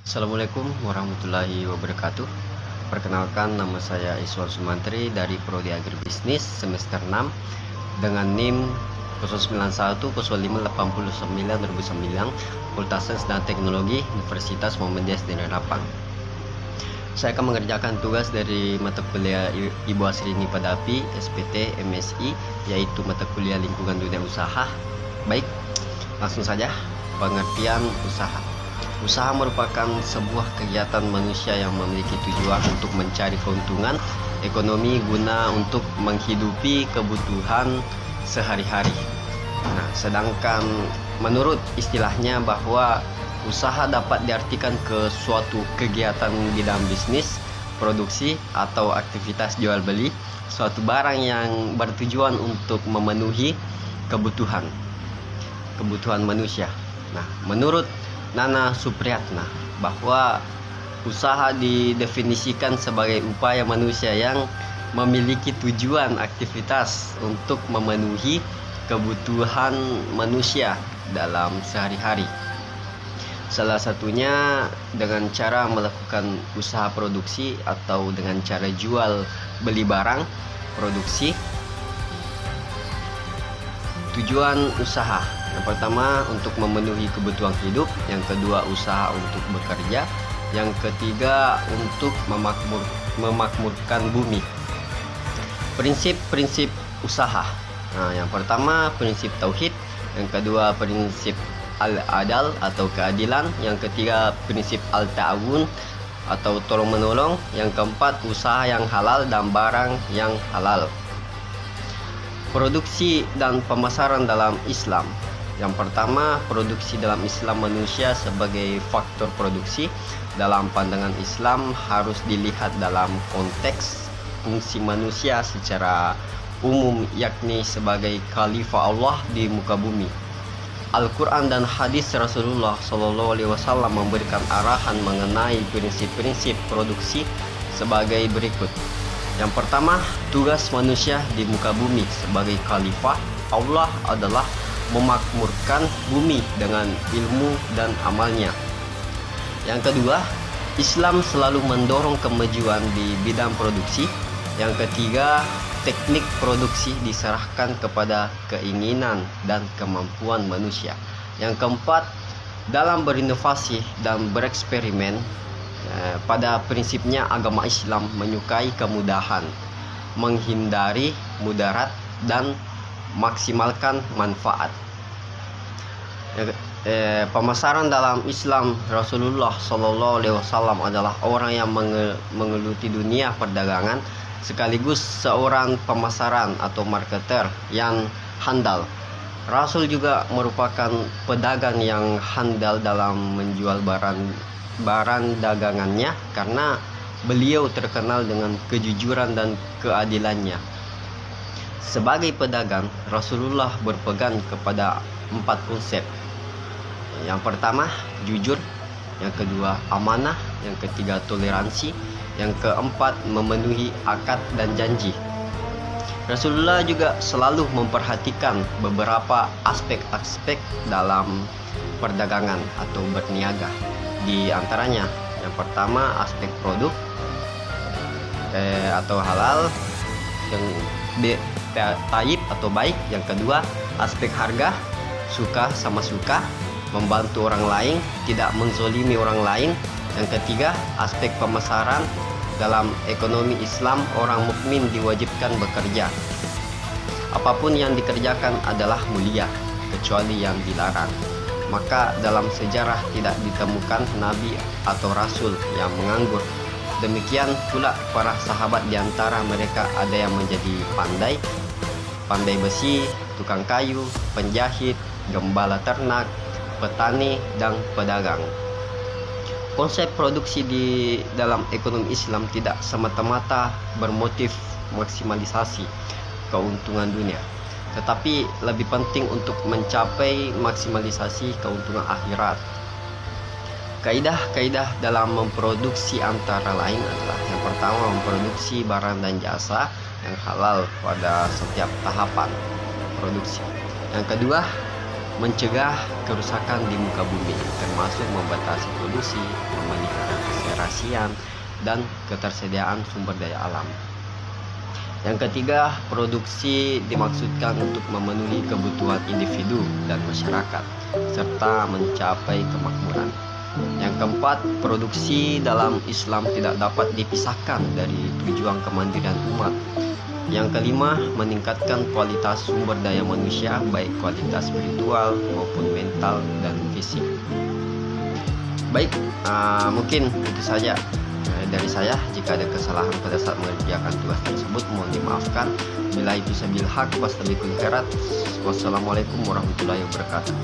Assalamualaikum warahmatullahi wabarakatuh. Perkenalkan, nama saya Iswal Sumantri dari Prodi Agribisnis semester 6 dengan NIM 0910589 Fakultas Sains dan Teknologi Universitas Muhammadiyah Sedaran Rapang. Saya akan mengerjakan tugas dari mata kuliah Ibu Asrini Padapi SPT MSI, yaitu mata kuliah Lingkungan Dunia Usaha. Baik, langsung saja. Pengertian usaha. Usaha merupakan sebuah kegiatan manusia yang memiliki tujuan untuk mencari keuntungan ekonomi guna untuk menghidupi kebutuhan sehari-hari. Nah, sedangkan menurut istilahnya bahwa usaha dapat diartikan ke suatu kegiatan bidang bisnis, produksi, atau aktivitas jual beli suatu barang yang bertujuan untuk memenuhi kebutuhan manusia. Nah, menurut Nana Supriyatna, bahwa usaha didefinisikan sebagai upaya manusia yang memiliki tujuan aktivitas untuk memenuhi kebutuhan manusia dalam sehari-hari. Salah satunya dengan cara melakukan usaha produksi atau dengan cara jual beli barang produksi. Tujuan usaha: yang pertama untuk memenuhi kebutuhan hidup, yang kedua usaha untuk bekerja, yang ketiga untuk memakmurkan bumi. Prinsip-prinsip usaha. Nah, yang pertama prinsip tauhid, yang kedua prinsip al-adal atau keadilan, yang ketiga prinsip al-ta'awun atau tolong menolong, yang keempat usaha yang halal dan barang yang halal. Produksi dan pemasaran dalam Islam. Yang pertama, produksi dalam Islam, manusia sebagai faktor produksi. Dalam pandangan Islam harus dilihat dalam konteks fungsi manusia secara umum, yakni sebagai khalifah Allah di muka bumi. Al-Quran dan hadis Rasulullah SAW memberikan arahan mengenai prinsip-prinsip produksi sebagai berikut. Yang pertama, tugas manusia di muka bumi sebagai khalifah Allah adalah memakmurkan bumi dengan ilmu dan amalnya. Yang kedua, Islam selalu mendorong kemajuan di bidang produksi. Yang ketiga, teknik produksi diserahkan kepada keinginan dan kemampuan manusia. Yang keempat, dalam berinovasi dan bereksperimen, pada prinsipnya agama Islam menyukai kemudahan, menghindari mudarat, dan maksimalkan manfaat. Pemasaran dalam Islam, Rasulullah SAW adalah orang yang menggeluti dunia perdagangan, sekaligus seorang pemasaran atau marketer yang handal. Rasul juga merupakan pedagang yang handal dalam menjual barang dagangannya, karena beliau terkenal dengan kejujuran dan keadilannya. Sebagai pedagang, Rasulullah berpegang kepada 4 konsep. Yang pertama, jujur. Yang kedua, amanah. Yang ketiga, toleransi. Yang keempat, memenuhi akad dan janji. Rasulullah juga selalu memperhatikan beberapa aspek-aspek dalam perdagangan atau berniaga. Di antaranya, yang pertama aspek produk atau halal, yang taib atau baik. Yang kedua, aspek harga, suka sama suka, membantu orang lain, tidak menzolimi orang lain. Yang ketiga, aspek pemasaran. Dalam ekonomi Islam, orang mukmin diwajibkan bekerja. Apapun yang dikerjakan adalah mulia, kecuali yang dilarang. Maka dalam sejarah tidak ditemukan nabi atau rasul yang menganggur. Demikian pula para sahabat, di antara mereka ada yang menjadi pandai besi, tukang kayu, penjahit, gembala ternak, petani, dan pedagang. Konsep produksi di dalam ekonomi Islam tidak semata-mata bermotif maksimalisasi keuntungan dunia, tetapi lebih penting untuk mencapai maksimalisasi keuntungan akhirat. Kaidah-kaidah dalam memproduksi antara lain adalah: yang pertama, memproduksi barang dan jasa yang halal pada setiap tahapan produksi. Yang kedua, mencegah kerusakan di muka bumi, termasuk membatasi polusi, keberasian, dan ketersediaan sumber daya alam. Yang ketiga, produksi dimaksudkan untuk memenuhi kebutuhan individu dan masyarakat, serta mencapai kemakmuran. Yang keempat, produksi dalam Islam tidak dapat dipisahkan dari tujuan kemandirian umat. Yang kelima, meningkatkan kualitas sumber daya manusia, baik kualitas spiritual maupun mental dan fisik. Baik, mungkin itu saja dari saya. Jika ada kesalahan pada saat mengerjakan tugas tersebut, mohon dimaafkan. Billahi taufiq wal hidayah. Wassalamualaikum warahmatullahi wabarakatuh.